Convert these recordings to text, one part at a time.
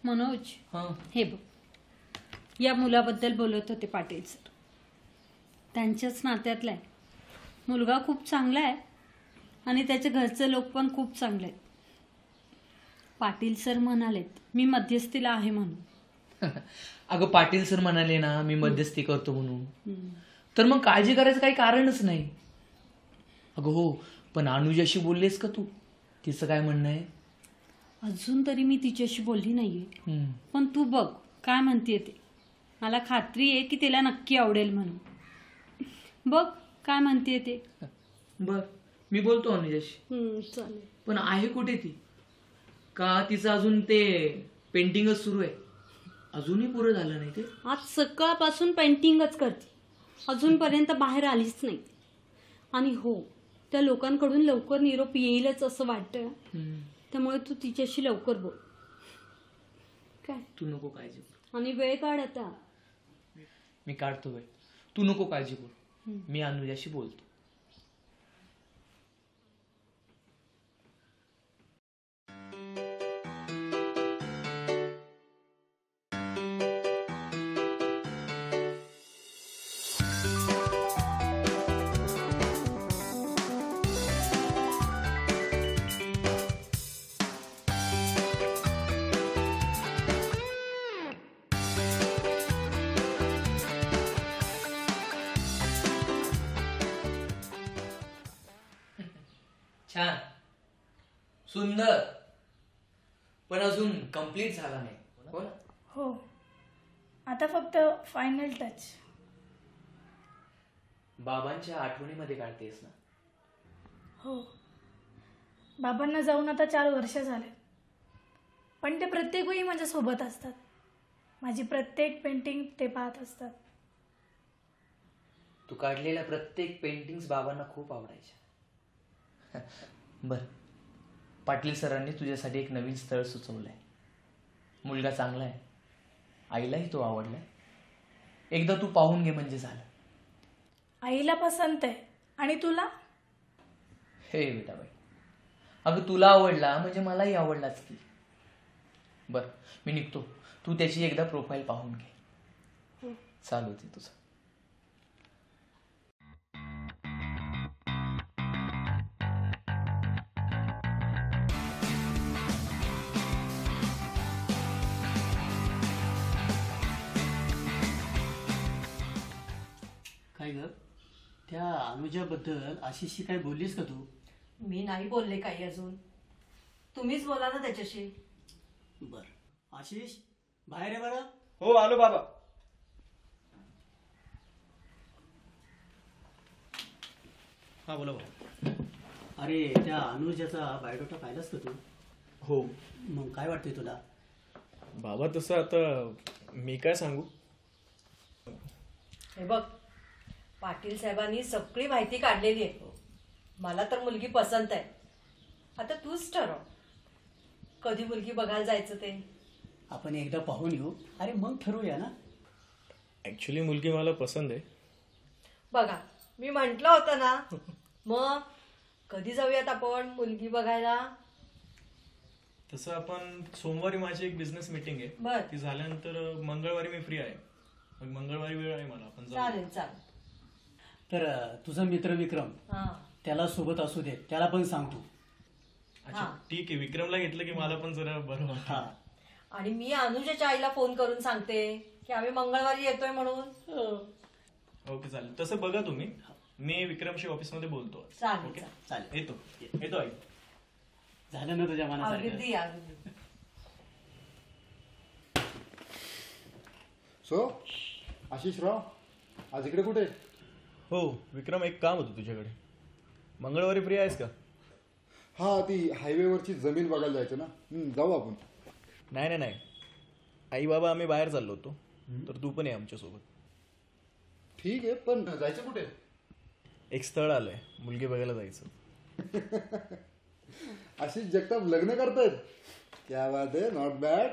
मनोज, हे बघ, या मुलाबद्दल बोलत होते पाटील सर. त्यांच्याच नात्यातला आहे. मुलगा खूप चांगला आहे आणि त्याच्या घरचे लोक पण खूप चांगले आहेत. पाटील सर म्हणालेत मी मध्यस्थीला आहे म्हणून. अगं पाटील सर म्हणाले ना मी मध्यस्थी करतो म्हणून, तर मग काळजी करायचं काही कारणच नाही. अगं हो, पण अनुजाशी बोललेस का तू? तिचं काय म्हणणं आहे? अजून तरी मी तिच्याशी बोलली नाहीये, पण तू बघ काय म्हणते ते. मला खात्री आहे की तिला नक्की आवडेल म्हणून. बघ काय म्हणते ते. बर, मी बोलतो अनुजाशी. चालेल. पण आहे कुठे ती? का तिचं अजून ते पेंटिंगच सुरू आहे? अजूनही पुरं झालं नाही ते? आज सकाळपासून पेंटिंगच करते, अजूनपर्यंत बाहेर आलीच नाही. आणि हो, त्या लोकांकडून लवकर निरोप येईलच असं वाटतं. त्यामुळे तू तिच्याशी लवकर बोल. काय? तू नको काळजी करू. आणि वेळ काढ आता. मी काढतो वेळ, तू नको काळजी करू. मी अनुजाशी बोलतो. छान, सुंदर, पण अजून कंप्लीट झाला नाही. हो ना? हो, आता फक्त फायनल टच. बाबांच्या आठवणीमध्ये काढतेस ना? हो, बाबांना जाऊन आता 4 वर्ष झाले, पण ते प्रत्येक वेळी माझ्या सोबत असतात. माझी प्रत्येक पेंटिंग ते पाहत असतात. तू काढलेल्या प्रत्येक पेंटिंग्स बाबांना खूप आवडायच्या. बर, पाटील सरांनी तुझ्यासाठी एक नवीन स्थळ सुचवलंय. मुलगा चांगला आहे, आईलाही तो आवडलाय. एकदा तू पाहून घे म्हणजे झालं. आईला पसंत आहे आणि तुला? हे बेटाबाई, अगं तुला आवडला म्हणजे मलाही आवडलाच की. बर, मी निघतो. तू त्याची एकदा प्रोफाईल पाहून घे. चालू दे तुझं. काय ग, त्या अनुजाबद्दल आशिषशी काय बोललीस का तू? मी नाही बोलले काही अजून. तुम्हीच बोला ना त्याच्याशी. बर, आशिष बाहेर आहे बरं. हो, आलो बाबा. हा बोला बाबा. अरे, त्या अनुजाचा बायोडाटा पाहिलास का तू? हो. मग काय वाटतंय तुला? बाबा तसं आता मी काय सांगू. हे बघ, पाटील साहेबांनी सगळी माहिती काढलेली आहे. मला तर मुलगी पसंत आहे. आता तूच ठरव कधी मुलगी बघायला जायचं ते. आपण एकदा पाहून येऊ. अरे मग ठरवूया ना. ऍक्च्युली मुलगी मला पसंत आहे. बघा, मी म्हंटल होतं ना. मग कधी जाऊयात आपण मुलगी बघायला? तसं आपण सोमवारी माझी एक बिझनेस मीटिंग आहे. बर, ती झाल्यानंतर मंगळवारी मी फ्री आहे. मग मंगळवारी वेळ आहे मला. आपण चालेल चालेल. तर तुझा मित्र विक्रम, त्याला सोबत असू दे, त्याला पण सांग तू. अच्छा ठीक आहे, विक्रमला घेतलं की मला पण जरा बरं वाटतं. आणि मी अनुजाच्या आईला फोन करून सांगते की आम्ही मंगळवारी येतोय म्हणून. ओके चालेल, तसं बघा तुम्ही. मी विक्रमशी ऑफिसमध्ये बोलतो. चालेल चालेल. येतो आई. झालं ना तुझ्या मनासारखं? अगदी अगदी. सो आशिष राव, आज इकडे कुठे? हो विक्रम, एक काम होतं तुझ्याकडे. मंगळवारी फ्री आहेस का? हा, ती हायवेवरची जमीन बघायला जायचं ना. जाऊ आपण. नाही नाही नाही, आई बाबा आम्ही बाहेर चाललो होतो, तर तू पण ये आमच्यासोबत. ठीक आहे, पण जायचं कुठे? एक स्थळ आलंय, मुलगी बघायला जायचं. आशिष जगताप लग्न करतायत? क्या बात आहे, नॉट बॅड.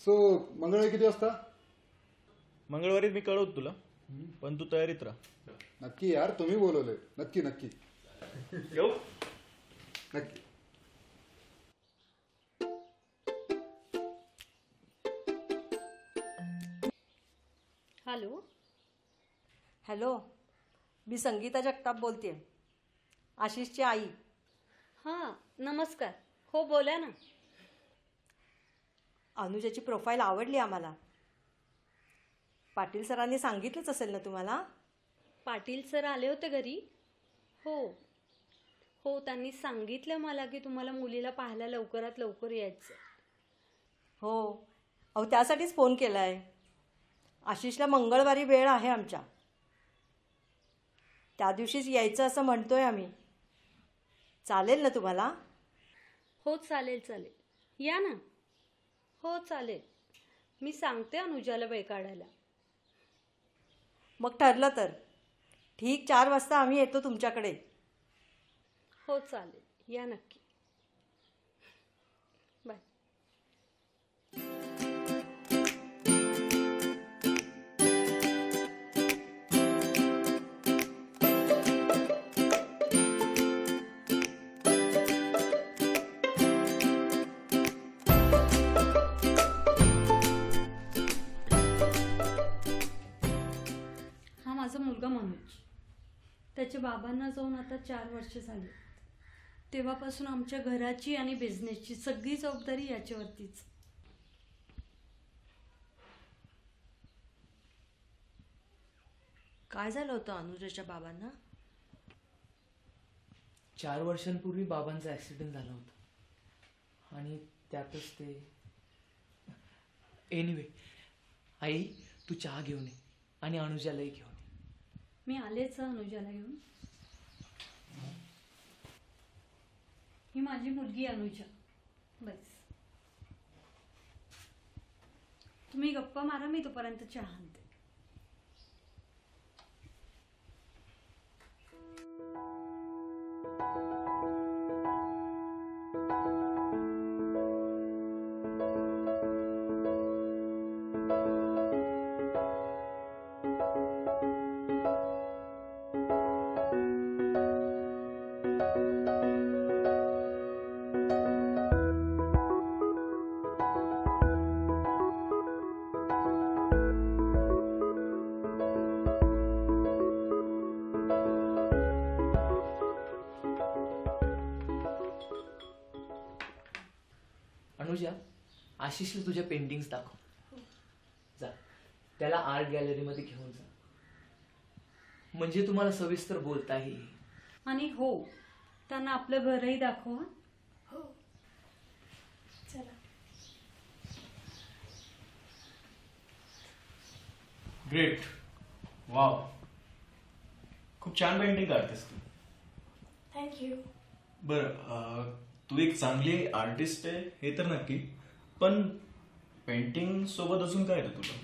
सो मंगळवारी किती वाजता? मंगळवारी मी कळवतो तुला, पण तू तयारीत राहा. नक्की यार, तुम्ही बोलवलंय. नक्की नक्की येऊ. नक्की. हॅलो. हॅलो, मी संगीता जगताप बोलते, आशिषची आई. हां, नमस्कार. हो, बोला ना. अनुजाची प्रोफाईल आवडली आम्हाला. पाटील सरांनी सांगितलंच असेल ना तुम्हाला? पाटील सर आले होते घरी. हो हो, त्यांनी सांगितलं मला की तुम्हाला मुलीला पाहायला लवकरात लवकर यायचं. हो, अहो त्यासाठीच फोन केला आहे. आशिषला मंगळवारी वेळ आहे आमच्या, त्या दिवशीच यायचं असं म्हणतोय आम्ही. चालेल ना तुम्हाला? हो, चालेल चालेल, या ना. हो चालेल, मी सांगते अनुजाला वेळ काढायला. मग ठरलं तर ठीक, 4 वाजता आम्ही येतो तुमच्याकडे. हो चालेल, या नक्की. बाय. हा माझा मुलगा मनोज. त्याच्या बाबांना जाऊन आता 4 वर्ष झाली. तेव्हापासून आमच्या घराची आणि बिझनेसची सगळी जबाबदारी याच्यावरतीच. काय झालं होतं अनुजाच्या बाबांना? 4 वर्षांपूर्वी बाबांचा ॲक्सिडेंट झाला होता आणि त्यातच ते. एनिवे, आई तू चहा घेऊन ये आणि अनुजालाही घेऊन ये. मी आलेच अनुजाला घेऊन. ही माझी मुलगी अनुजा. बस, तुम्ही गप्पा मारा, मी तोपर्यंत चहा आणते. अनुजा, आशिषला तुझ्या पेंटिंग्स दाखव. जा, त्याला आर्ट गॅलरीमध्ये घेऊन जा, म्हणजे तुम्हाला सविस्तर बोलताही येईल. आणि हो, त्यांना आपलं घरही दाखवा. हो, चला. ग्रेट, वाव, खूप छान पेंटिंग काढतेस तू. थँक्यू. बरं, तू एक चांगली आर्टिस्ट आहे हे तर नक्की, पण पेंटिंग सोबत अजून काय येतं तुला?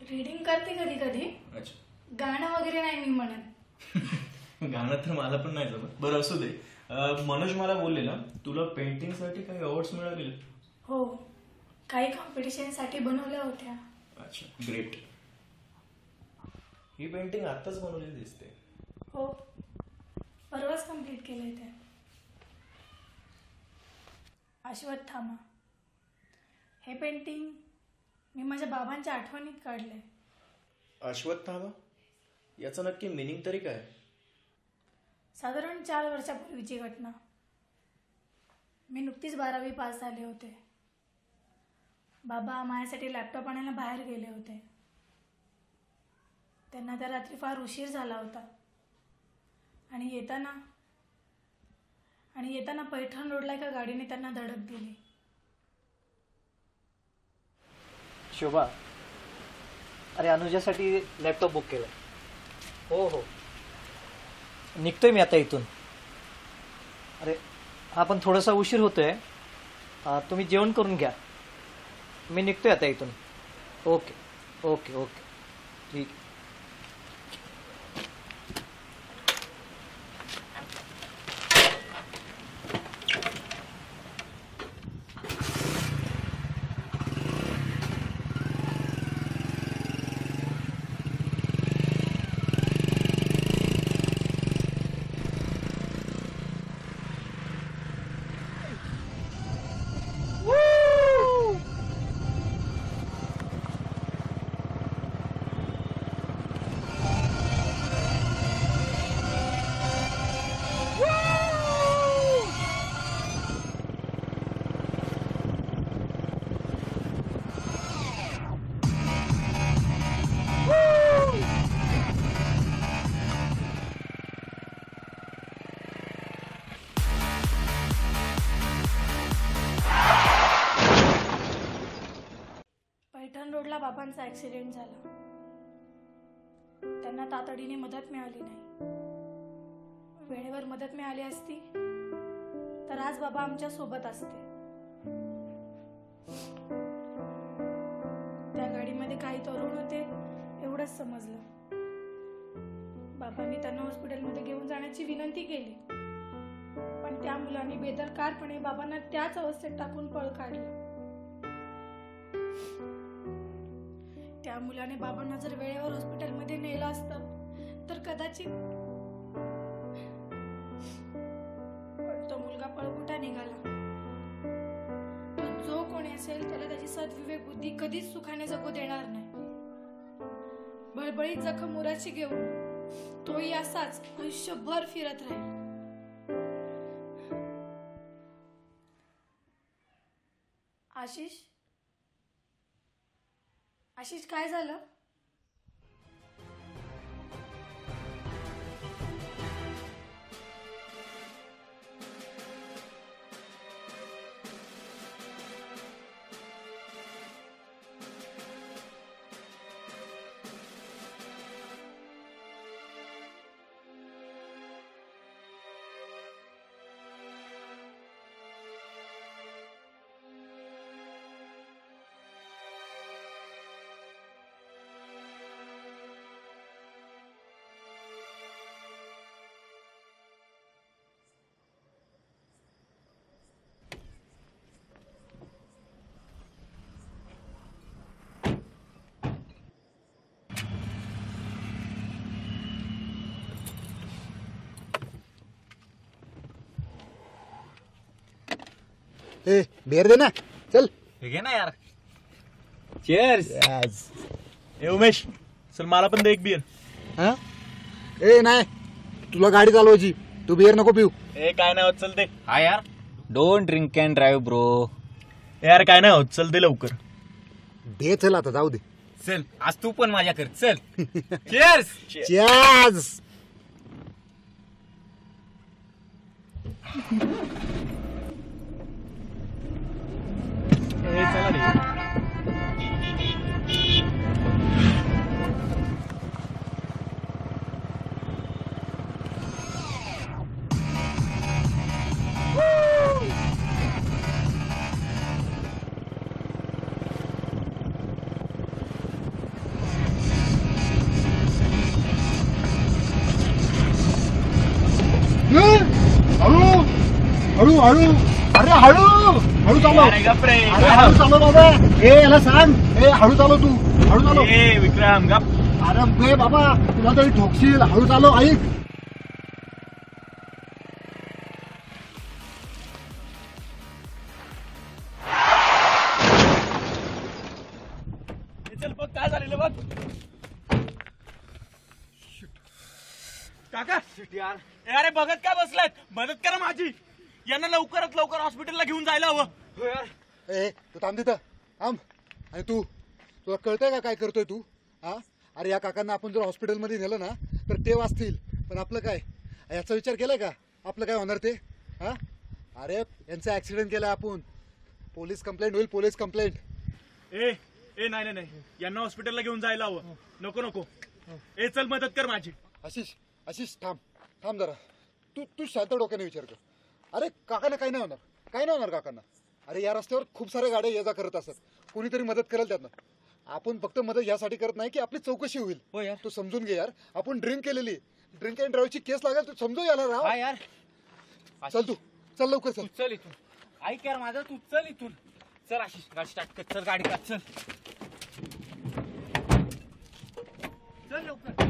रीडिंग करते कधी कधी. अच्छा. गाणं वगैरे नाही मी म्हणत. गाणं तर मला पण नाही जमत. बरं असू दे. मनोज मला बोललेला तुला पेंटिंगसाठी काही अवॉर्ड्स मिळालेले? हो, काही कॉम्पिटिशनसाठी बनवल्या होत्या. अच्छा, ग्रेट. ही पेंटिंग आत्ताच बनवलेली दिसते. हो, परवाच कम्प्लीट केलंय ते. अश्वत्थामा हे पेंटिंग मी माझ्या बाबांच्या आठवणीत काढलंय. अश्वत्थामा याचं नक्की मिनिंग तरी काय? साधारण 4 वर्षापूर्वीची घटना. मी नुकतीच 12वी पास झाले होते. बाबा माझ्यासाठी लॅपटॉप आणायला बाहेर गेले होते. त्यांना त्या रात्री फार उशीर झाला होता आणि येताना पैठण रोडला एका गाडीने त्यांना धडक दिली. शोभा, अरे अनुजासाठी लॅपटॉप बुक केलाय. हो हो, निघतोय मी आता इथून. अरे हा पण थोडासा उशीर होतोय. तुम्ही जेवण करून घ्या. मी निघतोय आता इथून. ओके ओके ओके ठीक आहे. पैठण रोडला बाबांचा ऍक्सिडेंट झाला. त्यांना तातडीने मदत मिळाली नाही. वेळेवर मदत मिळाली असती तर आज बाबा आमच्या सोबत असते. त्या गाडीमध्ये काही तरुण होते एवढंच समजलं. बाबांनी त्यांना हॉस्पिटलमध्ये घेऊन जाण्याची विनंती केली, पण त्या मुलांनी बेदरकारपणे बाबांना त्याच अवस्थेत टाकून पळ काढला. त्या मुलाने बाबांना जर वेळेवर हॉस्पिटलमध्ये नेलं असतं तर कदाचित, पण तो मुलगा पळकुटा निघाला. तो जो कोणी असेल त्याला त्याची सद्विवेक बुद्धी कधीच सुखाने जगू देणार नाही. बळबळीत जखम मुराची घेऊन तोही असाच आयुष्यभर फिरत राहील. आशिष, आशिष काय झालं? ए बियर दे ना, चल. ठीक आहे ना यार. Cheers. ए उमेश, चल मला पण दे एक बियर. हा? ए नाही, तुला गाडी चालवायची, तू बियर नको पिऊ. ए काय नाही होत, चल दे. हा यार, don't drink and drive bro. यार काय नाही होत, चल दे लवकर. दे चल आता, जाऊ दे. चल आज तू पण माझ्याकडे चल. चीयर्स. Cheers. ए चला रे. हळू हळू हळू, अरे हळू हळू चालव. अरे गप रे. अरे हळू चालव बाबा. ए याला सांग, ए हळू चालव तू, हळू चालव. ए विक्रम गप. अरे बे बाबा, तुला तरी ठोकशील, हळू चालव. ऐक. चल बघ काय झालेलं बघ. काका यार, अरे बघत काय बसलायत, मदत करा माझी. यांना लवकरात लवकर हॉस्पिटलला घेऊन जायला हवं. ए तू थांब तिथं, थांब. आणि तू, तुला कळतंय का काय करतोय तू? हा, अरे या काकांना आपण जर हॉस्पिटलमध्ये नेलं ना तर ते वाचतील, पण आपलं काय? याचा विचार केलाय का आपलं काय होणार ते? हा, अरे यांचा ऍक्सिडेंट केलाय आपण, पोलीस कंप्लेंट होईल, पोलीस कंप्लेंट. ए ए नाही नाही, यांना हॉस्पिटलला घेऊन जायला हवं. नको नको. ए चल मदत कर माझी. आशिष, आशिष थांब, थांब जरा. तू शांत डोक्याने विचार कर. अरे काकांना काही नाही होणार, काही नाही होणार काकांना. अरे या रस्त्यावर खूप साऱ्या गाड्या ये जा करत असतात, कोणीतरी मदत करेल त्यांना. आपण फक्त मदत यासाठी करत नाही की आपली चौकशी होईल. हो यार. तू समजून घे यार, आपण ड्रिंक केलेली, ड्रिंक अँड ड्राईव्हची केस लागेल, तू समजून याला राव. हा यार. चल तू, चल लवकर चल. तू चल इथून. ऐक यार माझं, तू चल इथून. चल आशिष, गाडी स्टार्ट कर. चल गाडी काढ. चल चल लवकर.